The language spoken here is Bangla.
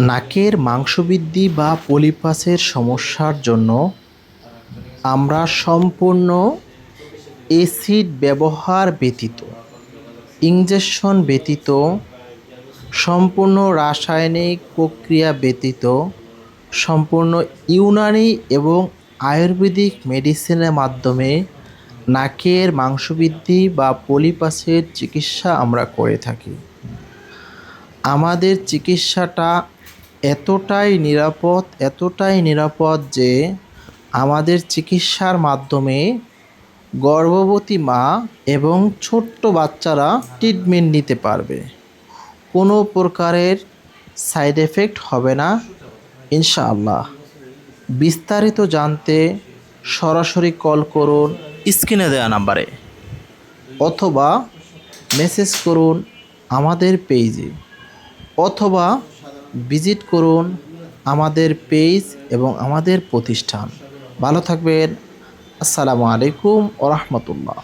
নাকের মাংসবৃদ্ধি বা পলিপাসের সমস্যার জন্য আমরা সম্পূর্ণ অ্যাসিড ব্যবহার ব্যতীত, ইনজেকশন ব্যতীত, সম্পূর্ণ রাসায়নিক প্রক্রিয়া ব্যতীত, সম্পূর্ণ ইউনানি এবং আয়ুর্বেদিক মেডিসিনের মাধ্যমে নাকের মাংসবৃদ্ধি বা পলিপাসের চিকিৎসা আমরা করে থাকি। আমাদের চিকিৎসাটা এতটাই নিরাপদ যে আমাদের চিকিৎসার মাধ্যমে গর্ভবতী মা এবং ছোট্ট বাচ্চারা ট্রিটমেন্ট নিতে পারবে। কোনো প্রকারের সাইড এফেক্ট হবে না ইনশাআল্লাহ। বিস্তারিত জানতে সরাসরি কল করুন স্ক্রিনে দেওয়া নাম্বারে, অথবা মেসেজ করুন আমাদের পেজে, অথবা ভিজিট করুন আমাদের পেজ এবং আমাদের প্রতিষ্ঠান। ভালো থাকবেন। আসসালামু আলাইকুম ওয়া রাহমাতুল্লাহ।